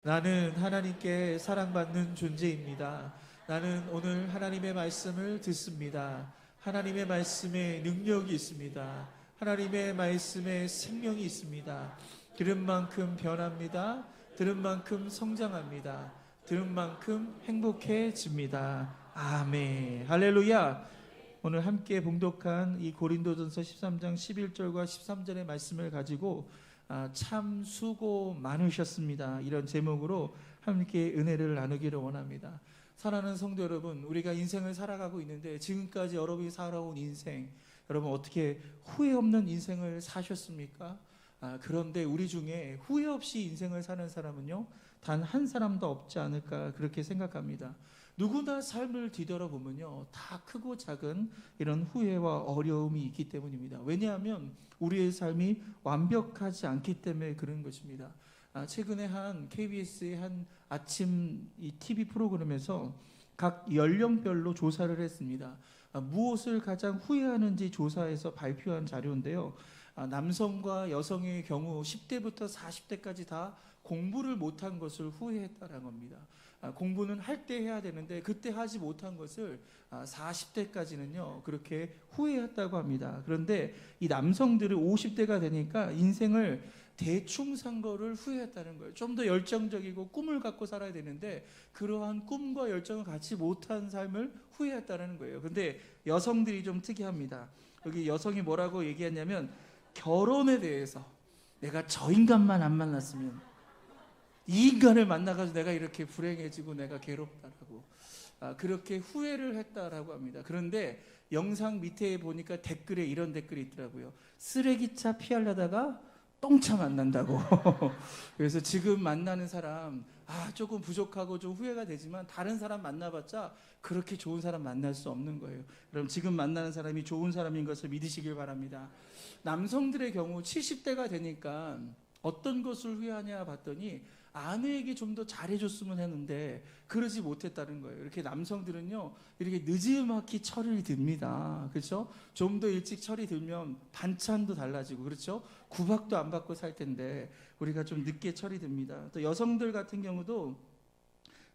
나는 하나님께 사랑받는 존재입니다. 나는 오늘 하나님의 말씀을 듣습니다. 하나님의 말씀에 능력이 있습니다. 하나님의 말씀에 생명이 있습니다. 들은 만큼 변합니다. 들은 만큼 성장합니다. 들은 만큼 행복해집니다. 아멘. 할렐루야. 오늘 함께 봉독한 이 고린도전서 13장 11절과 13절의 말씀을 가지고 참 수고 많으셨습니다, 이런 제목으로 함께 은혜를 나누기를 원합니다. 사랑하는 성도 여러분, 우리가 인생을 살아가고 있는데 지금까지 여러분이 살아온 인생, 여러분 어떻게 후회 없는 인생을 사셨습니까? 그런데 우리 중에 후회 없이 인생을 사는 사람은요, 단 한 사람도 없지 않을까 그렇게 생각합니다. 누구나 삶을 뒤돌아보면요, 다 크고 작은 이런 후회와 어려움이 있기 때문입니다. 왜냐하면 우리의 삶이 완벽하지 않기 때문에 그런 것입니다. 최근에 한 KBS의 한 아침 이 TV 프로그램에서 각 연령별로 조사를 했습니다. 무엇을 가장 후회하는지 조사해서 발표한 자료인데요. 남성과 여성의 경우 10대부터 40대까지 다 공부를 못한 것을 후회했다는 겁니다. 공부는 할 때 해야 되는데 그때 하지 못한 것을 40대까지는요 그렇게 후회했다고 합니다. 그런데 이 남성들은 50대가 되니까 인생을 대충 산 거를 후회했다는 거예요. 좀 더 열정적이고 꿈을 갖고 살아야 되는데 그러한 꿈과 열정을 갖지 못한 삶을 후회했다는 거예요. 그런데 여성들이 좀 특이합니다. 여기 여성이 뭐라고 얘기했냐면, 결혼에 대해서 내가 저 인간만 안 만났으면, 이 인간을 만나가지고 내가 이렇게 불행해지고 내가 괴롭다라고 그렇게 후회를 했다라고 합니다. 그런데 영상 밑에 보니까 댓글에 이런 댓글이 있더라고요. 쓰레기차 피하려다가 똥차 만난다고. 그래서 지금 만나는 사람 조금 부족하고 좀 후회가 되지만 다른 사람 만나봤자 그렇게 좋은 사람 만날 수 없는 거예요. 그럼 지금 만나는 사람이 좋은 사람인 것을 믿으시길 바랍니다. 남성들의 경우 70대가 되니까 어떤 것을 후회하냐 봤더니 아내에게 좀 더 잘해줬으면 했는데 그러지 못했다는 거예요. 이렇게 남성들은요 이렇게 느지막이 철이 듭니다. 그렇죠? 좀 더 일찍 철이 들면 반찬도 달라지고, 그렇죠? 구박도 안 받고 살 텐데 우리가 좀 늦게 철이 듭니다. 또 여성들 같은 경우도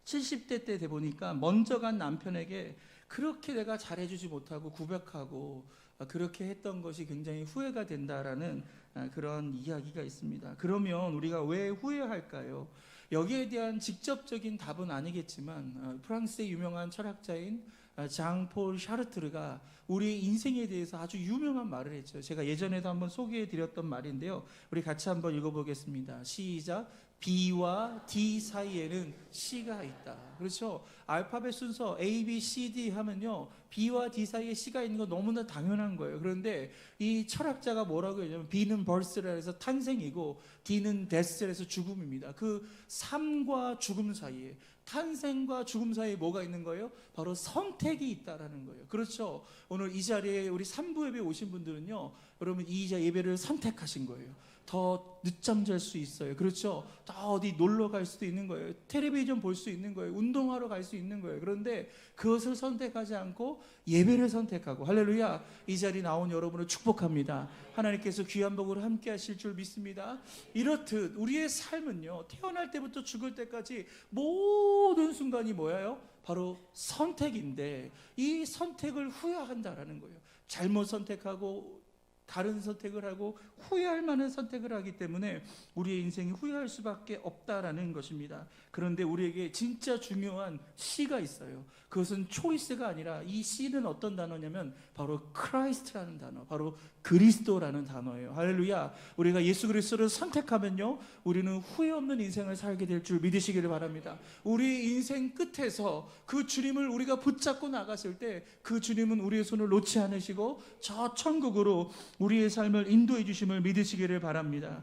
70대 때 돼 보니까 먼저 간 남편에게 그렇게 내가 잘해주지 못하고 구박하고 그렇게 했던 것이 굉장히 후회가 된다라는 그런 이야기가 있습니다. 그러면 우리가 왜 후회할까요? 여기에 대한 직접적인 답은 아니겠지만 프랑스의 유명한 철학자인 장폴 샤르트르가 우리 인생에 대해서 아주 유명한 말을 했죠. 제가 예전에도 한번 소개해드렸던 말인데요, 우리 같이 한번 읽어보겠습니다. 시작. B와 D 사이에는 C가 있다. 그렇죠? 알파벳 순서 A, B, C, D 하면요, B와 D 사이에 C가 있는 건 너무나 당연한 거예요. 그런데 이 철학자가 뭐라고 하냐면, B는 birth라 해서 탄생이고 D는 death라 해서 죽음입니다. 그 삶과 죽음 사이에, 탄생과 죽음 사이에 뭐가 있는 거예요? 바로 선택이 있다라는 거예요. 그렇죠? 오늘 이 자리에 우리 3부 예배 오신 분들은요, 여러분 이 예배를 선택하신 거예요. 더 늦잠 잘 수 있어요. 그렇죠? 더 어디 놀러 갈 수도 있는 거예요. 텔레비전 볼 수 있는 거예요. 운동하러 갈 수 있는 거예요. 그런데 그것을 선택하지 않고 예배를 선택하고, 할렐루야, 이 자리 나온 여러분을 축복합니다. 하나님께서 귀한 복을 함께 하실 줄 믿습니다. 이렇듯 우리의 삶은요, 태어날 때부터 죽을 때까지 모든 순간이 뭐예요? 바로 선택인데 이 선택을 후회한다라는 거예요. 잘못 선택하고 다른 선택을 하고 후회할 만한 선택을 하기 때문에 우리의 인생이 후회할 수밖에 없다라는 것입니다. 그런데 우리에게 진짜 중요한 C가 있어요. 그것은 초이스가 아니라, 이 C는 어떤 단어냐면 바로 크라이스트라는 단어, 바로 그리스도라는 단어예요. 할렐루야. 우리가 예수 그리스도를 선택하면요, 우리는 후회 없는 인생을 살게 될 줄 믿으시기를 바랍니다. 우리 인생 끝에서 그 주님을 우리가 붙잡고 나갔을 때 그 주님은 우리의 손을 놓지 않으시고 저 천국으로 우리의 삶을 인도해 주심을 믿으시기를 바랍니다.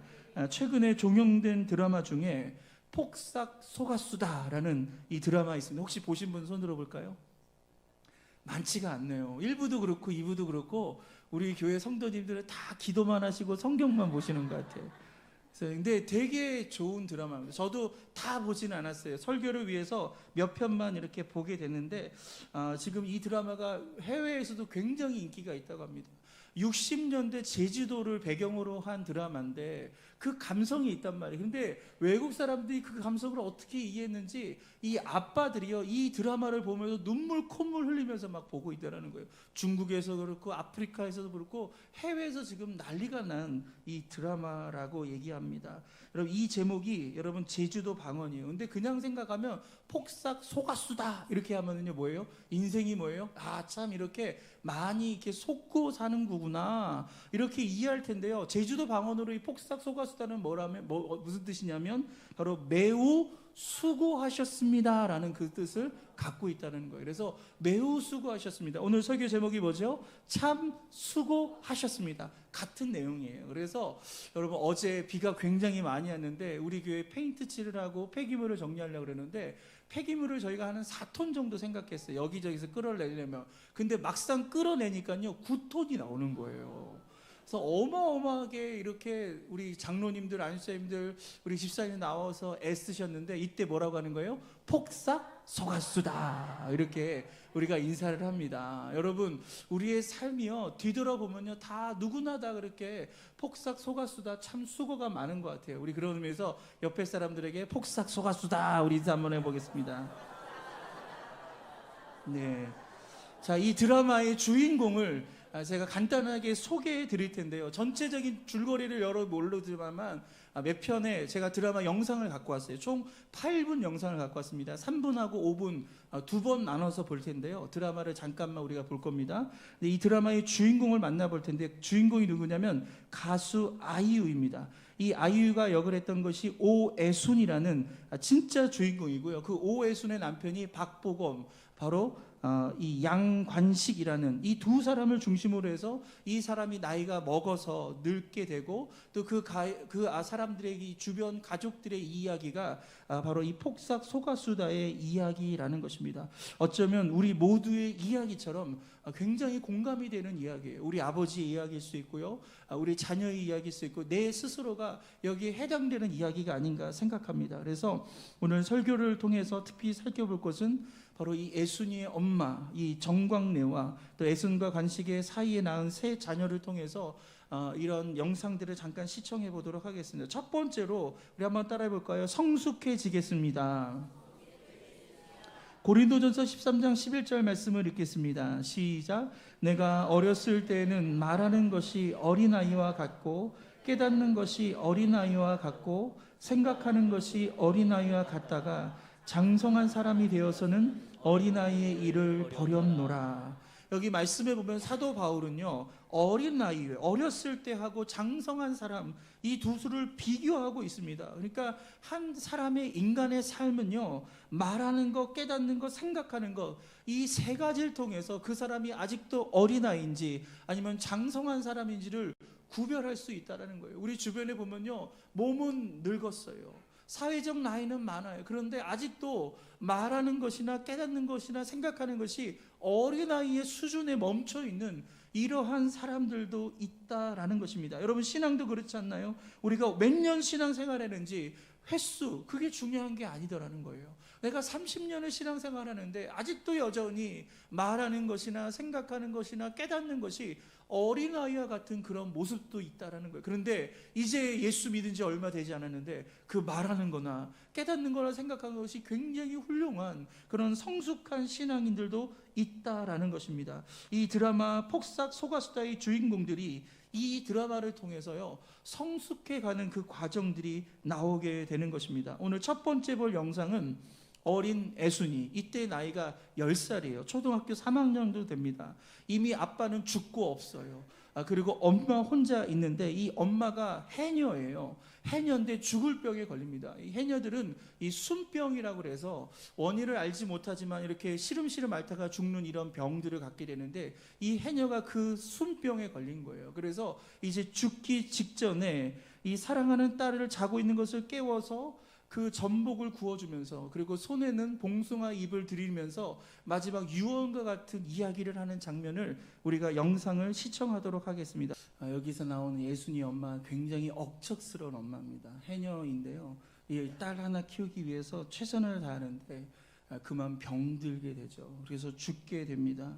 최근에 종영된 드라마 중에 폭삭 속았수다라는 이 드라마 있습니다. 혹시 보신 분 손 들어볼까요? 많지가 않네요. 1부도 그렇고 2부도 그렇고 우리 교회 성도님들은 다 기도만 하시고 성경만 보시는 것 같아요. 근데 되게 좋은 드라마입니다. 저도 다 보지는 않았어요. 설교를 위해서 몇 편만 이렇게 보게 됐는데 지금 이 드라마가 해외에서도 굉장히 인기가 있다고 합니다. 60년대 제주도를 배경으로 한 드라마인데 그 감성이 있단 말이에요. 근데 외국 사람들이 그 감성을 어떻게 이해했는지 이 아빠들이요, 이 드라마를 보면서 눈물 콧물 흘리면서 막 보고 있다는 거예요. 중국에서 그렇고 아프리카에서도 그렇고 해외에서 지금 난리가 난 이 드라마라고 얘기합니다. 여러분, 이 제목이 여러분 제주도 방언이에요. 근데 그냥 생각하면 폭삭 속았수다 이렇게 하면은요 뭐예요? 인생이 뭐예요? 아, 참 이렇게 많이 이렇게 속고 사는 거구나 이렇게 이해할 텐데요. 제주도 방언으로 이 폭삭 속았수다는 뭐라면 무슨 뜻이냐면 바로 매우 수고하셨습니다라는 그 뜻을 갖고 있다는 거예요. 그래서 매우 수고하셨습니다. 오늘 설교 제목이 뭐죠? 참 수고하셨습니다. 같은 내용이에요. 그래서 여러분, 어제 비가 굉장히 많이 왔는데 우리 교회 페인트 칠을 하고 폐기물을 정리하려고 그러는데 폐기물을 저희가 한 4톤 정도 생각했어요. 여기저기서 끌어내려면. 근데 막상 끌어내니까요 9톤이 나오는 거예요. 그래서 어마어마하게 이렇게 우리 장로님들, 안수자님들, 우리 집사님 나와서 애쓰셨는데 이때 뭐라고 하는 거예요? 폭삭 속았수다 이렇게 우리가 인사를 합니다. 여러분, 우리의 삶이요 뒤돌아보면요 다 누구나 다 그렇게 폭삭 속았수다 참 수고가 많은 것 같아요. 우리 그런 의미에서 옆에 사람들에게 폭삭 속았수다 우리 인사 한번 해보겠습니다. 네. 자, 이 드라마의 주인공을 제가 간단하게 소개해 드릴 텐데요. 전체적인 줄거리를 여러 모르지만 몇 편의 제가 드라마 영상을 갖고 왔어요. 총 8분 영상을 갖고 왔습니다. 3분하고 5분 두 번 나눠서 볼 텐데요. 드라마를 잠깐만 우리가 볼 겁니다. 이 드라마의 주인공을 만나볼 텐데 주인공이 누구냐면 가수 아이유입니다. 이 아이유가 역을 했던 것이 오애순이라는 진짜 주인공이고요. 그 오애순의 남편이 박보검, 바로 이 양관식이라는 이 두 사람을 중심으로 해서 이 사람이 나이가 먹어서 늙게 되고 또 그 사람들의 주변 가족들의 이야기가 바로 이 폭삭 속았수다의 이야기라는 것입니다. 어쩌면 우리 모두의 이야기처럼 굉장히 공감이 되는 이야기예요. 우리 아버지의 이야기일 수 있고요, 우리 자녀의 이야기일 수 있고 내 스스로가 여기에 해당되는 이야기가 아닌가 생각합니다. 그래서 오늘 설교를 통해서 특히 살펴볼 것은 바로 이 애순이의 엄마, 이 정광래와 또 애순과 관식의 사이에 낳은 세 자녀를 통해서 이런 영상들을 잠깐 시청해 보도록 하겠습니다. 첫 번째로 우리 한번 따라해 볼까요? 성숙해지겠습니다. 고린도전서 13장 11절 말씀을 읽겠습니다. 시작. 내가 어렸을 때는 말하는 것이 어린아이와 같고 깨닫는 것이 어린아이와 같고 생각하는 것이 어린아이와 같다가 장성한 사람이 되어서는 어린아이의 일을 버렸노라. 여기 말씀에 보면 사도 바울은요 어린아이, 어렸을 때 하고 장성한 사람, 이 두 수를 비교하고 있습니다. 그러니까 한 사람의 인간의 삶은요 말하는 것, 깨닫는 것, 생각하는 것, 이 세 가지를 통해서 그 사람이 아직도 어린아이인지 아니면 장성한 사람인지를 구별할 수 있다는 거예요. 우리 주변에 보면요 몸은 늙었어요, 사회적 나이는 많아요. 그런데 아직도 말하는 것이나 깨닫는 것이나 생각하는 것이 어린아이의 수준에 멈춰 있는 이러한 사람들도 있다라는 것입니다. 여러분, 신앙도 그렇지 않나요? 우리가 몇 년 신앙생활 했는지 횟수, 그게 중요한 게 아니더라는 거예요. 내가 30년을 신앙생활 하는데 아직도 여전히 말하는 것이나 생각하는 것이나 깨닫는 것이 어린아이와 같은 그런 모습도 있다라는 거예요. 그런데 이제 예수 믿은 지 얼마 되지 않았는데 그 말하는 거나 깨닫는 거나 생각하는 것이 굉장히 훌륭한 그런 성숙한 신앙인들도 있다라는 것입니다. 이 드라마 폭삭 속았수다의 주인공들이 이 드라마를 통해서요 성숙해가는 그 과정들이 나오게 되는 것입니다. 오늘 첫 번째 볼 영상은 어린 애순이, 이때 나이가 10살이에요. 초등학교 3학년도 됩니다. 이미 아빠는 죽고 없어요. 그리고 엄마 혼자 있는데 이 엄마가 해녀예요. 해녀인데 죽을 병에 걸립니다. 이 해녀들은 이 순병이라고 그래서 원인을 알지 못하지만 이렇게 시름시름 앓다가 죽는 이런 병들을 갖게 되는데 이 해녀가 그 순병에 걸린 거예요. 그래서 이제 죽기 직전에 이 사랑하는 딸을 자고 있는 것을 깨워서 그 전복을 구워주면서 그리고 손에는 봉숭아 잎을 들이면서 마지막 유언과 같은 이야기를 하는 장면을 우리가 영상을 시청하도록 하겠습니다. 여기서 나오는 예순이 엄마, 굉장히 억척스러운 엄마입니다. 해녀인데요, 이 딸 하나 키우기 위해서 최선을 다하는데 그만 병들게 되죠. 그래서 죽게 됩니다.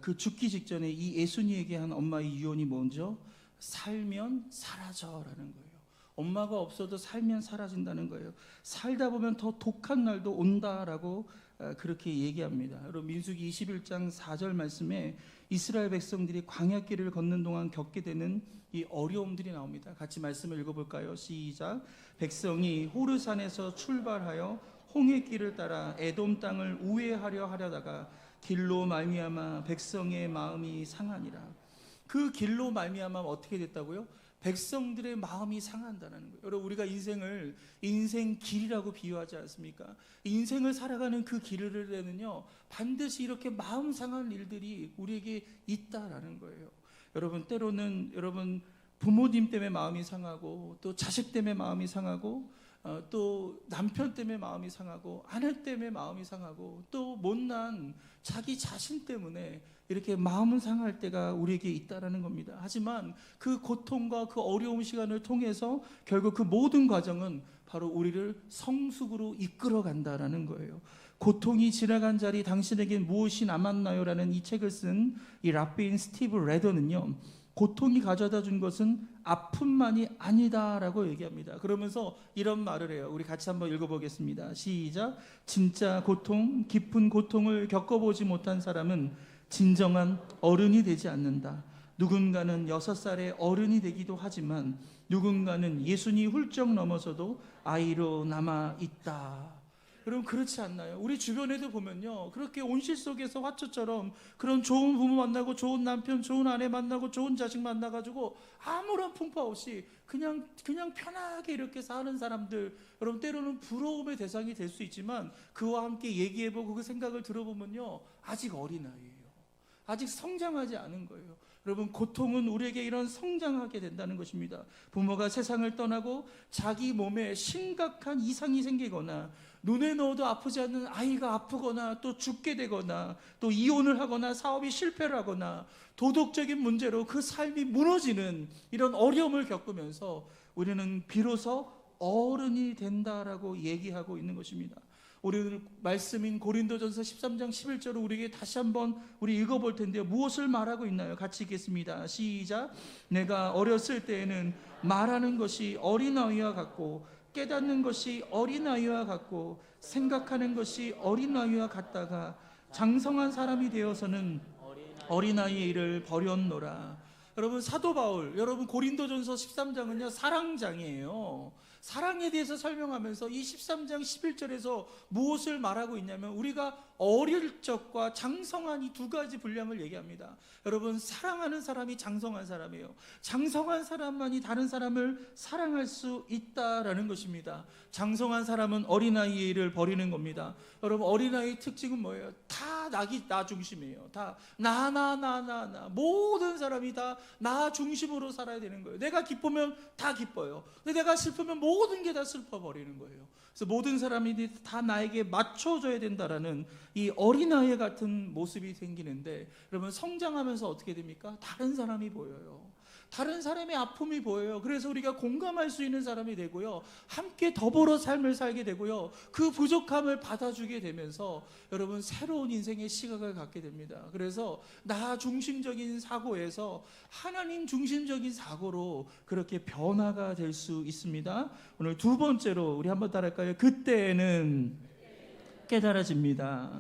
그 죽기 직전에 이 예수님에게 한 엄마의 유언이 뭔죠? 살면 사라져라는 거예요. 엄마가 없어도 살면 사라진다는 거예요. 살다 보면 더 독한 날도 온다라고 그렇게 얘기합니다. 여러분 민수기 21장 4절 말씀에 이스라엘 백성들이 광야길을 걷는 동안 겪게 되는 이 어려움들이 나옵니다. 같이 말씀을 읽어볼까요? 시작. 백성이 호르산에서 출발하여 홍해 길을 따라 에돔 땅을 우회하려 하려다가 길로 말미암아 백성의 마음이 상하니라. 그 길로 말미암아 어떻게 됐다고요? 백성들의 마음이 상한다는 거예요. 여러분 우리가 인생을 인생 길이라고 비유하지 않습니까? 인생을 살아가는 그 길에는요 반드시 이렇게 마음 상한 일들이 우리에게 있다라는 거예요. 여러분 때로는 여러분 부모님 때문에 마음이 상하고 또 자식 때문에 마음이 상하고 또 남편 때문에 마음이 상하고 아내 때문에 마음이 상하고 또 못난 자기 자신 때문에 이렇게 마음은 상할 때가 우리에게 있다라는 겁니다. 하지만 그 고통과 그 어려운 시간을 통해서 결국 그 모든 과정은 바로 우리를 성숙으로 이끌어 간다라는 거예요. 고통이 지나간 자리 당신에겐 무엇이 남았나요? 라는 이 책을 쓴 이 랍비인 스티브 레더는요 고통이 가져다 준 것은 아픔만이 아니다라고 얘기합니다. 그러면서 이런 말을 해요. 우리 같이 한번 읽어보겠습니다. 시작. 진짜 고통, 깊은 고통을 겪어보지 못한 사람은 진정한 어른이 되지 않는다. 누군가는 6살의 어른이 되기도 하지만 누군가는 예순이 훌쩍 넘어서도 아이로 남아 있다. 여러분 그렇지 않나요? 우리 주변에도 보면요 그렇게 온실 속에서 화초처럼 그런 좋은 부모 만나고 좋은 남편 좋은 아내 만나고 좋은 자식 만나가지고 아무런 풍파 없이 그냥 편하게 이렇게 사는 사람들, 여러분 때로는 부러움의 대상이 될 수 있지만 그와 함께 얘기해보고 그 생각을 들어보면요 아직 어린아이예요. 아직 성장하지 않은 거예요. 여러분 고통은 우리에게 이런 성장하게 된다는 것입니다. 부모가 세상을 떠나고 자기 몸에 심각한 이상이 생기거나 눈에 넣어도 아프지 않는 아이가 아프거나 또 죽게 되거나 또 이혼을 하거나 사업이 실패를 하거나 도덕적인 문제로 그 삶이 무너지는 이런 어려움을 겪으면서 우리는 비로소 어른이 된다라고 얘기하고 있는 것입니다. 우리 말씀인 고린도전서 13장 11절을 우리에게 다시 한번 우리 읽어볼 텐데요. 무엇을 말하고 있나요? 같이 읽겠습니다. 시작. 내가 어렸을 때에는 말하는 것이 어린아이와 같고 깨닫는 것이 어린아이와 같고 생각하는 것이 어린아이와 같다가 장성한 사람이 되어서는 어린아이의 일을 버렸노라. 여러분 사도 바울, 여러분 고린도전서 13장은요 사랑장이에요. 사랑에 대해서 설명하면서 이 13장 11절에서 무엇을 말하고 있냐면 우리가 어릴 적과 장성한 이 두 가지 분량을 얘기합니다. 여러분 사랑하는 사람이 장성한 사람이에요. 장성한 사람만이 다른 사람을 사랑할 수 있다라는 것입니다. 장성한 사람은 어린아이의 일을 버리는 겁니다. 여러분 어린아이의 특징은 뭐예요? 다 나 중심이에요. 다 나 모든 사람이 다 나 중심으로 살아야 되는 거예요. 내가 기쁘면 다 기뻐요. 근데 내가 슬프면 모든 게 다 슬퍼버리는 거예요. 그래서 모든 사람이 다 나에게 맞춰줘야 된다라는 이 어린아이 같은 모습이 생기는데 여러분 성장하면서 어떻게 됩니까? 다른 사람이 보여요. 다른 사람의 아픔이 보여요. 그래서 우리가 공감할 수 있는 사람이 되고요. 함께 더불어 삶을 살게 되고요. 그 부족함을 받아주게 되면서 여러분 새로운 인생의 시각을 갖게 됩니다. 그래서 나 중심적인 사고에서 하나님 중심적인 사고로 그렇게 변화가 될 수 있습니다. 오늘 두 번째로 우리 한번 따라할까요? 그때는 깨달아집니다.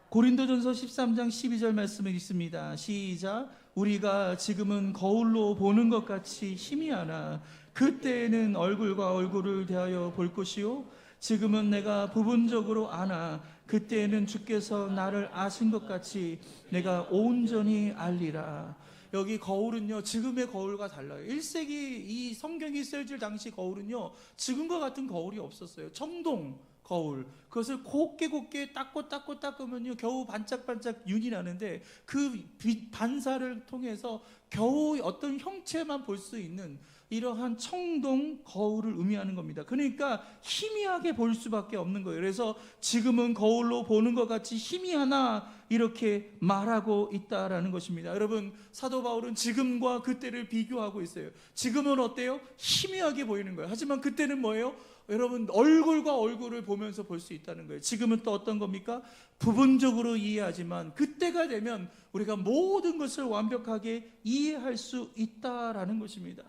고린도전서 13장 12절 말씀을 읽습니다. 시작. 우리가 지금은 거울로 보는 것 같이 희미하나 그때에는 얼굴과 얼굴을 대하여 볼 것이요 지금은 내가 부분적으로 아나 그때에는 주께서 나를 아신 것 같이 내가 온전히 알리라. 여기 거울은요 지금의 거울과 달라요. 1세기 이 성경이 쓰여질 당시 거울은요 지금과 같은 거울이 없었어요. 청동 거울, 그것을 곱게 닦으면요 겨우 반짝반짝 윤이 나는데 그 빛 반사를 통해서 겨우 어떤 형체만 볼 수 있는 이러한 청동 거울을 의미하는 겁니다. 그러니까 희미하게 볼 수밖에 없는 거예요. 그래서 지금은 거울로 보는 것 같이 희미하나 이렇게 말하고 있다라는 것입니다. 여러분 사도 바울은 지금과 그때를 비교하고 있어요. 지금은 어때요? 희미하게 보이는 거예요. 하지만 그때는 뭐예요? 여러분 얼굴과 얼굴을 보면서 볼 수 있다는 거예요. 지금은 또 어떤 겁니까? 부분적으로 이해하지만 그때가 되면 우리가 모든 것을 완벽하게 이해할 수 있다라는 것입니다.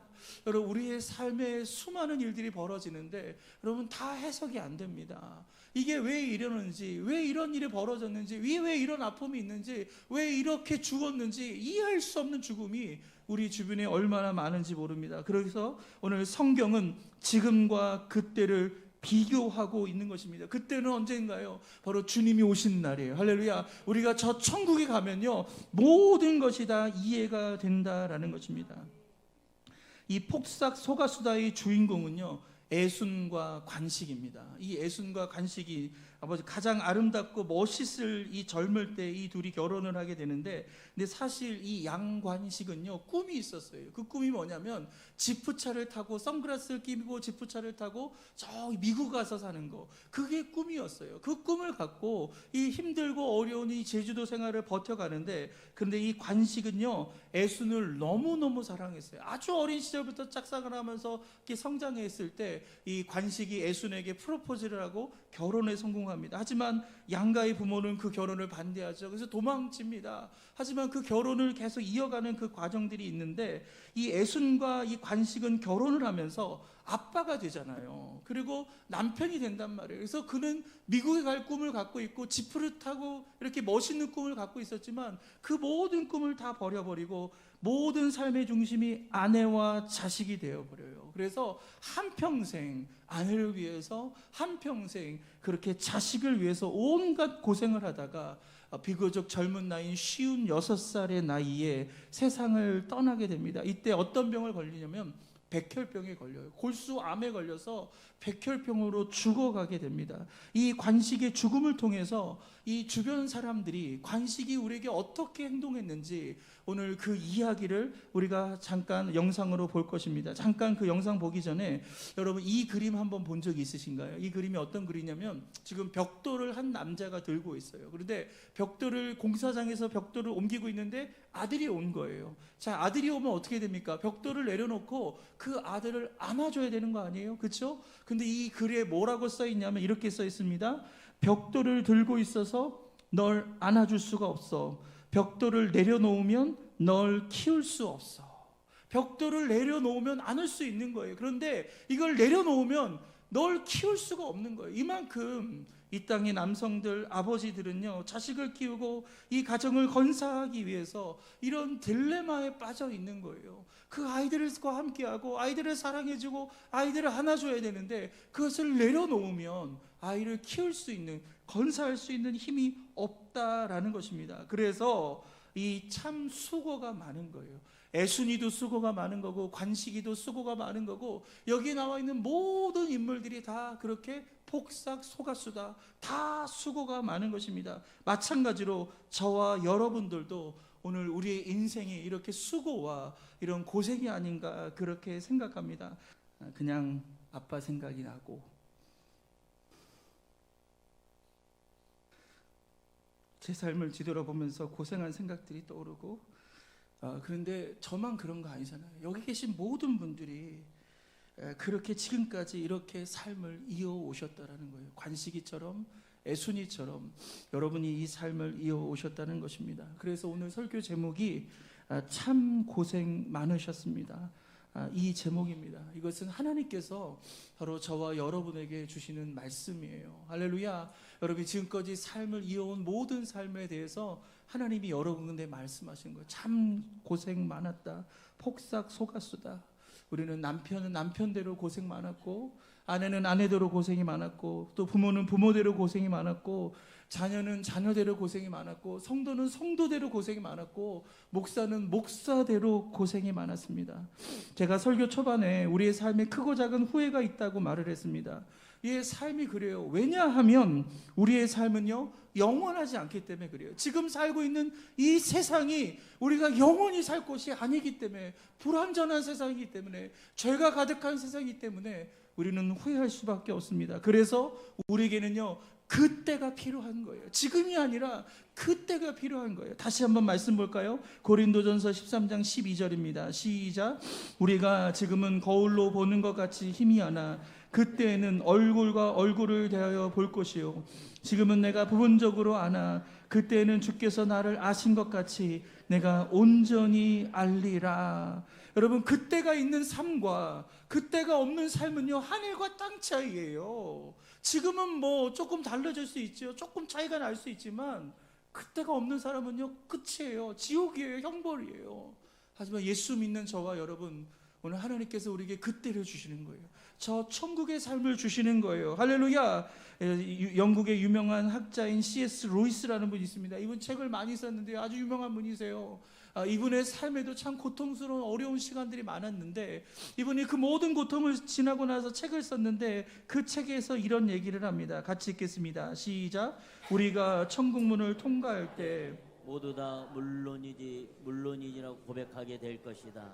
여러분 우리의 삶에 수많은 일들이 벌어지는데 여러분 다 해석이 안 됩니다. 이게 왜 이러는지, 왜 이런 일이 벌어졌는지, 왜 이런 아픔이 있는지, 왜 이렇게 죽었는지 이해할 수 없는 죽음이 우리 주변에 얼마나 많은지 모릅니다. 그래서 오늘 성경은 지금과 그때를 비교하고 있는 것입니다. 그때는 언제인가요? 바로 주님이 오신 날이에요. 할렐루야. 우리가 저 천국에 가면요 모든 것이 다 이해가 된다라는 것입니다. 이 폭삭 소가수다의 주인공은요 애순과 관식입니다. 이 애순과 관식이 아버지 가장 아름답고 멋있을 이 젊을 때 이 둘이 결혼을 하게 되는데, 근데 사실 이 양관식은요 꿈이 있었어요. 그 꿈이 뭐냐면 지프차를 타고 선글라스를 끼고 지프차를 타고 저 미국 가서 사는 거, 그게 꿈이었어요. 그 꿈을 갖고 이 힘들고 어려운 이 제주도 생활을 버텨가는데, 근데 이 관식은요 애순을 너무너무 사랑했어요. 아주 어린 시절부터 짝사랑을 하면서 이렇게 성장했을 때 이 관식이 애순에게 프로포즈를 하고 결혼에 성공합니다. 하지만 양가의 부모는 그 결혼을 반대하죠. 그래서 도망칩니다. 하지만 그 결혼을 계속 이어가는 그 과정들이 있는데, 이 애순과 이 관식은 결혼을 하면서 아빠가 되잖아요. 그리고 남편이 된단 말이에요. 그래서 그는 미국에 갈 꿈을 갖고 있고 지프를 타고 이렇게 멋있는 꿈을 갖고 있었지만 그 모든 꿈을 다 버려버리고 모든 삶의 중심이 아내와 자식이 되어버려요. 그래서 한평생 아내를 위해서, 한평생 그렇게 자식을 위해서 온갖 고생을 하다가 비교적 젊은 나이인 56살의 나이에 세상을 떠나게 됩니다. 이때 어떤 병을 걸리냐면 백혈병에 걸려요. 골수암에 걸려서 백혈병으로 죽어가게 됩니다. 이 관식의 죽음을 통해서 이 주변 사람들이 관식이 우리에게 어떻게 행동했는지 오늘 그 이야기를 우리가 잠깐 영상으로 볼 것입니다. 잠깐 그 영상 보기 전에 여러분 이 그림 한번 본 적 있으신가요? 이 그림이 어떤 그림이냐면 지금 벽돌을 한 남자가 들고 있어요. 그런데 벽돌을 공사장에서 벽돌을 옮기고 있는데 아들이 온 거예요. 자, 아들이 오면 어떻게 됩니까? 벽돌을 내려놓고 그 아들을 안아줘야 되는 거 아니에요? 그렇죠? 근데 이 글에 뭐라고 써 있냐면 이렇게 써 있습니다. 벽돌을 들고 있어서 널 안아줄 수가 없어. 벽돌을 내려놓으면 널 키울 수 없어. 벽돌을 내려놓으면 안을 수 있는 거예요. 그런데 이걸 내려놓으면 널 키울 수가 없는 거예요. 이만큼 이 땅의 남성들, 아버지들은요 자식을 키우고 이 가정을 건사하기 위해서 이런 딜레마에 빠져 있는 거예요. 그 아이들과 함께하고 아이들을 사랑해주고 아이들을 안아줘야 되는데 그것을 내려놓으면 아이를 키울 수 있는, 건사할 수 있는 힘이 없다라는 것입니다. 그래서 이 참 수고가 많은 거예요. 애순이도 수고가 많은 거고 관식이도 수고가 많은 거고 여기 나와 있는 모든 인물들이 다 그렇게 폭삭 속았수다, 다 수고가 많은 것입니다. 마찬가지로 저와 여러분들도 오늘 우리의 인생이 이렇게 수고와 이런 고생이 아닌가 그렇게 생각합니다. 그냥 아빠 생각이 나고 제 삶을 뒤돌아보면서 고생한 생각들이 떠오르고, 그런데 저만 그런 거 아니잖아요. 여기 계신 모든 분들이 그렇게 지금까지 이렇게 삶을 이어오셨다는 거예요. 관식이처럼 애순이처럼 여러분이 이 삶을 이어오셨다는 것입니다. 그래서 오늘 설교 제목이 참 고생 많으셨습니다. 이 제목입니다. 이것은 하나님께서 바로 저와 여러분에게 주시는 말씀이에요. 할렐루야. 여러분이 지금까지 삶을 이어온 모든 삶에 대해서 하나님이 여러분에게 말씀하시는 거예요. 참 고생 많았다. 폭삭 속았수다. 우리는 남편은 남편대로 고생 많았고, 아내는 아내대로 고생이 많았고, 또 부모는 부모대로 고생이 많았고, 자녀는 자녀대로 고생이 많았고, 성도는 성도대로 고생이 많았고, 목사는 목사대로 고생이 많았습니다. 제가 설교 초반에 우리의 삶에 크고 작은 후회가 있다고 말을 했습니다. 이 삶이 그래요. 왜냐하면 우리의 삶은요 영원하지 않기 때문에 그래요. 지금 살고 있는 이 세상이 우리가 영원히 살 곳이 아니기 때문에, 불완전한 세상이기 때문에, 죄가 가득한 세상이기 때문에 우리는 후회할 수밖에 없습니다. 그래서 우리에게는요 그때가 필요한 거예요. 지금이 아니라 그때가 필요한 거예요. 다시 한번 말씀 볼까요? 고린도전서 13장 12절입니다. 시작. 우리가 지금은 거울로 보는 것 같이 희미하나 그때에는 얼굴과 얼굴을 대하여 볼 것이요 지금은 내가 부분적으로 아나 그때에는 주께서 나를 아신 것 같이 내가 온전히 알리라. 여러분, 그때가 있는 삶과 그때가 없는 삶은요 하늘과 땅 차이예요. 지금은 뭐 조금 달라질 수 있죠. 조금 차이가 날 수 있지만 그때가 없는 사람은요 끝이에요. 지옥이에요. 형벌이에요. 하지만 예수 믿는 저와 여러분, 오늘 하나님께서 우리에게 그때를 주시는 거예요. 저 천국의 삶을 주시는 거예요. 할렐루야. 영국의 유명한 학자인 C.S. 로이스라는 분이 있습니다. 이분 책을 많이 썼는데 아주 유명한 분이세요. 이분의 삶에도 참 고통스러운 어려운 시간들이 많았는데 이분이 그 모든 고통을 지나고 나서 책을 썼는데 그 책에서 이런 얘기를 합니다. 같이 읽겠습니다. 시작. 우리가 천국문을 통과할 때 모두 다 물론이지라고 고백하게 될 것이다.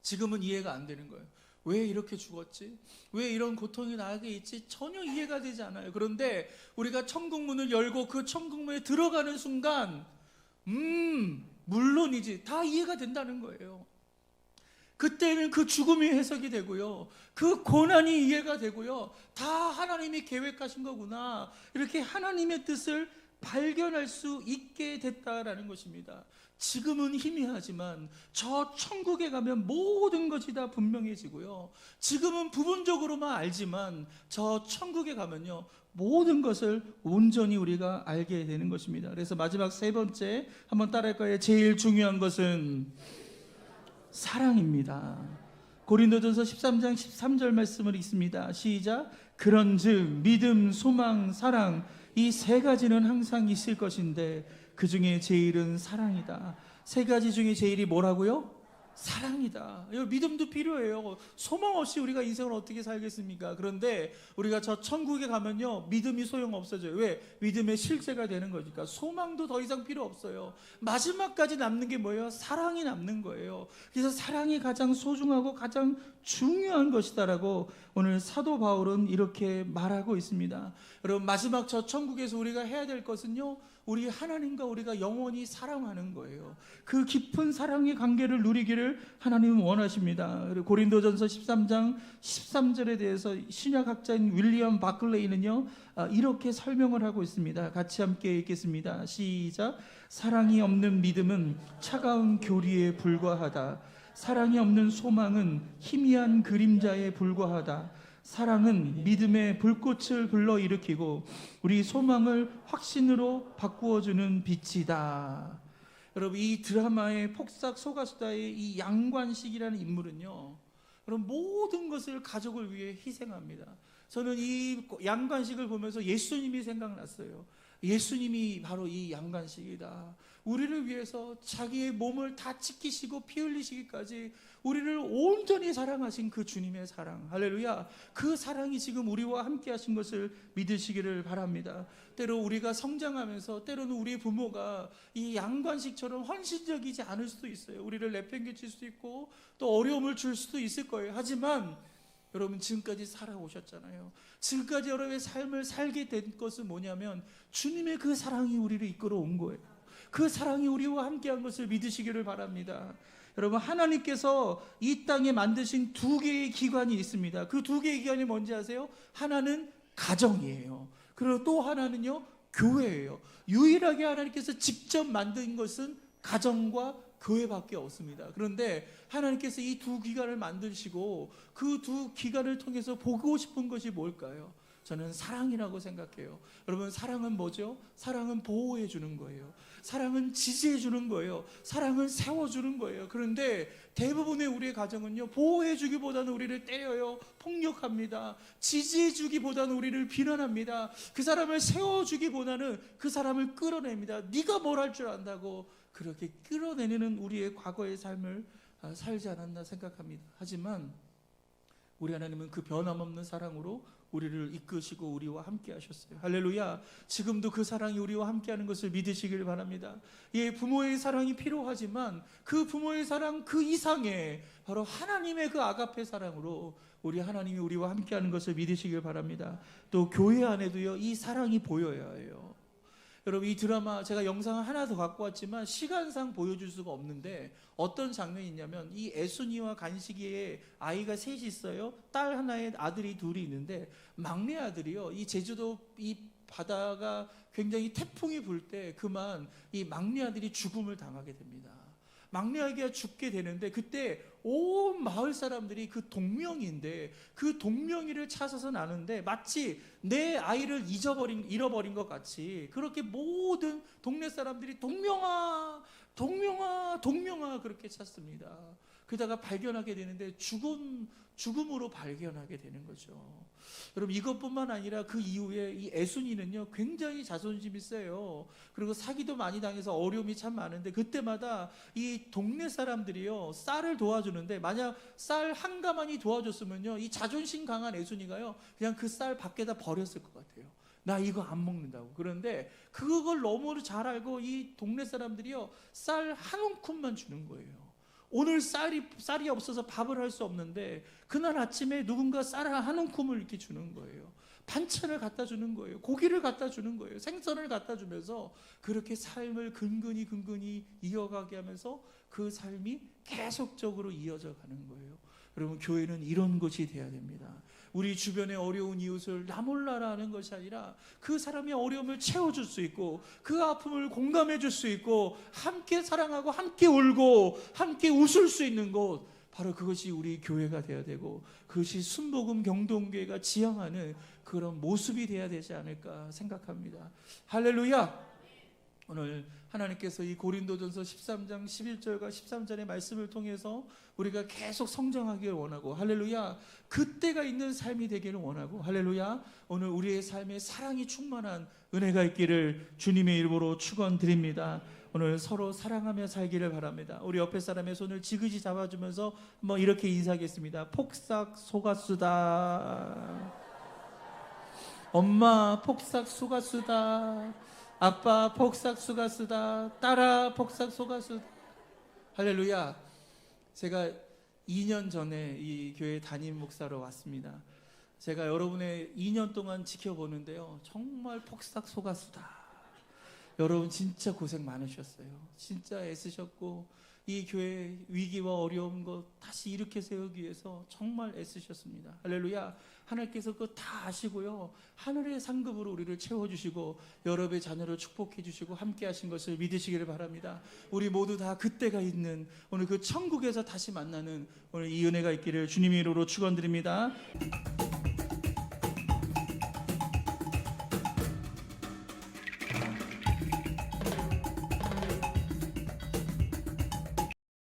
지금은 이해가 안 되는 거예요. 왜 이렇게 죽었지? 왜 이런 고통이 나에게 있지? 전혀 이해가 되지 않아요. 그런데 우리가 천국문을 열고 그 천국문에 들어가는 순간 물론이지 다 이해가 된다는 거예요. 그때는 그 죽음이 해석이 되고요, 그 고난이 이해가 되고요, 다 하나님이 계획하신 거구나, 이렇게 하나님의 뜻을 발견할 수 있게 됐다라는 것입니다. 지금은 희미하지만 저 천국에 가면 모든 것이 다 분명해지고요, 지금은 부분적으로만 알지만 저 천국에 가면요 모든 것을 온전히 우리가 알게 되는 것입니다. 그래서 마지막 세 번째 한번 따라할까요? 제일 중요한 것은 사랑입니다. 고린도전서 13장 13절 말씀을 읽습니다. 시작. 그런즉 믿음, 소망, 사랑 이 세 가지는 항상 있을 것인데 그 중에 제일은 사랑이다. 세 가지 중에 제일이 뭐라고요? 사랑이다. 믿음도 필요해요. 소망 없이 우리가 인생을 어떻게 살겠습니까? 그런데 우리가 저 천국에 가면요 믿음이 소용없어져요. 왜? 믿음의 실제가 되는 거니까. 소망도 더 이상 필요 없어요. 마지막까지 남는 게 뭐예요? 사랑이 남는 거예요. 그래서 사랑이 가장 소중하고 가장 중요한 것이다라고 오늘 사도 바울은 이렇게 말하고 있습니다. 여러분, 마지막 저 천국에서 우리가 해야 될 것은요 우리 하나님과 우리가 영원히 사랑하는 거예요. 그 깊은 사랑의 관계를 누리기를 하나님은 원하십니다. 고린도전서 13장 13절에 대해서 신약학자인 윌리엄 바클레이는요 이렇게 설명을 하고 있습니다. 같이 함께 읽겠습니다. 시작. 사랑이 없는 믿음은 차가운 교리에 불과하다. 사랑이 없는 소망은 희미한 그림자에 불과하다. 사랑은 믿음의 불꽃을 불러일으키고 우리 소망을 확신으로 바꾸어주는 빛이다. 여러분, 이 드라마의 폭삭 소가수다의 이 양관식이라는 인물은요 여러분 모든 것을 가족을 위해 희생합니다. 저는 이 양관식을 보면서 예수님이 생각났어요. 예수님이 바로 이 양관식이다. 우리를 위해서 자기의 몸을 다 찢기시고 피 흘리시기까지 우리를 온전히 사랑하신 그 주님의 사랑, 할렐루야. 그 사랑이 지금 우리와 함께 하신 것을 믿으시기를 바랍니다. 때로 우리가 성장하면서 때로는 우리의 부모가 이 양관식처럼 헌신적이지 않을 수도 있어요. 우리를 내팽개칠 수도 있고 또 어려움을 줄 수도 있을 거예요. 하지만 여러분, 지금까지 살아오셨잖아요. 지금까지 여러분의 삶을 살게 된 것은 뭐냐면 주님의 그 사랑이 우리를 이끌어 온 거예요. 그 사랑이 우리와 함께한 것을 믿으시기를 바랍니다. 여러분, 하나님께서 이 땅에 만드신 두 개의 기관이 있습니다. 그 두 개의 기관이 뭔지 아세요? 하나는 가정이에요. 그리고 또 하나는요 교회예요. 유일하게 하나님께서 직접 만든 것은 가정과 교회밖에 없습니다. 그런데 하나님께서 이 두 기관을 만드시고 그 두 기관을 통해서 보고 싶은 것이 뭘까요? 저는 사랑이라고 생각해요. 여러분, 사랑은 뭐죠? 사랑은 보호해 주는 거예요. 사랑은 지지해 주는 거예요. 사랑은 세워주는 거예요. 그런데 대부분의 우리의 가정은요 보호해 주기보다는 우리를 때려요, 폭력합니다. 지지해 주기보다는 우리를 비난합니다. 그 사람을 세워주기보다는 그 사람을 끌어냅니다. 네가 뭘 할 줄 안다고 그렇게 끌어내는 우리의 과거의 삶을 살지 않았나 생각합니다. 하지만 우리 하나님은 그 변함없는 사랑으로 우리를 이끄시고 우리와 함께 하셨어요. 할렐루야. 지금도 그 사랑이 우리와 함께하는 것을 믿으시길 바랍니다. 예, 부모의 사랑이 필요하지만 그 부모의 사랑 그 이상의 바로 하나님의 그 아가페 사랑으로 우리 하나님이 우리와 함께하는 것을 믿으시길 바랍니다. 또 교회 안에도요 이 사랑이 보여야 해요. 여러분 이 드라마 제가 영상을 하나 더 갖고 왔지만 시간상 보여줄 수가 없는데 어떤 장면이 있냐면 이 애순이와 간식이의 아이가 셋이 있어요. 딸 하나에 아들이 둘이 있는데 막내 아들이요. 이 제주도 이 바다가 굉장히 태풍이 불 때 그만 이 막내 아들이 죽음을 당하게 됩니다. 막내 아기가 죽게 되는데 그때 온 마을 사람들이 그 동명이인데 그 동명이를 찾아서 나는데 마치 내 아이를 잃어버린 것 같이 그렇게 모든 동네 사람들이 동명아 동명아 동명아 그렇게 찾습니다. 그러다가 발견하게 되는데 죽음으로 발견하게 되는 거죠. 여러분 이것뿐만 아니라 그 이후에 이 애순이는요 굉장히 자존심이 세요. 그리고 사기도 많이 당해서 어려움이 참 많은데 그때마다 이 동네 사람들이요 쌀을 도와주는데 만약 쌀 한 가마니 도와줬으면요 이 자존심 강한 애순이가요 그냥 그 쌀 밖에다 버렸을 것 같아요. 나 이거 안 먹는다고. 그런데 그걸 너무 잘 알고 이 동네 사람들이요 쌀 한 움큼만 주는 거예요. 오늘 쌀이 없어서 밥을 할 수 없는데 그날 아침에 누군가 쌀 한 움큼을 이렇게 주는 거예요. 반찬을 갖다 주는 거예요. 고기를 갖다 주는 거예요. 생선을 갖다 주면서 그렇게 삶을 근근히 이어가게 하면서 그 삶이 계속적으로 이어져 가는 거예요. 여러분 교회는 이런 곳이 돼야 됩니다. 우리 주변에 어려운 이웃을 나 몰라라 하는 것이 아니라 그 사람의 어려움을 채워줄 수 있고 그 아픔을 공감해 줄 수 있고 함께 사랑하고 함께 울고 함께 웃을 수 있는 곳 바로 그것이 우리 교회가 돼야 되고 그것이 순복음 경동교회가 지향하는 그런 모습이 돼야 되지 않을까 생각합니다. 할렐루야. 오늘 하나님께서 이 고린도전서 13장 11절과 13절의 말씀을 통해서 우리가 계속 성장하기를 원하고 할렐루야 그때가 있는 삶이 되기를 원하고 할렐루야 오늘 우리의 삶에 사랑이 충만한 은혜가 있기를 주님의 이름으로 축원드립니다. 오늘 서로 사랑하며 살기를 바랍니다. 우리 옆에 사람의 손을 지그시 잡아주면서 한번 이렇게 인사하겠습니다. 폭삭 속았수다. 엄마 폭삭 속았수다. 아빠 폭삭 속았수다. 딸아 폭삭 속았수다. 할렐루야. 제가 2년 전에 이 교회 담임 목사로 왔습니다. 제가 여러분의 2년 동안 지켜보는데요 정말 폭삭 속았수다. 여러분 진짜 고생 많으셨어요. 진짜 애쓰셨고 이 교회 위기와 어려운 것 다시 일으켜 세우기 위해서 정말 애쓰셨습니다. 할렐루야. 하나님께서 그거 다 아시고요 하늘의 상급으로 우리를 채워주시고 여러분의 자녀를 축복해 주시고 함께 하신 것을 믿으시기를 바랍니다. 우리 모두 다 그때가 있는 오늘 그 천국에서 다시 만나는 오늘 이 은혜가 있기를 주님의 이름으로 축원드립니다.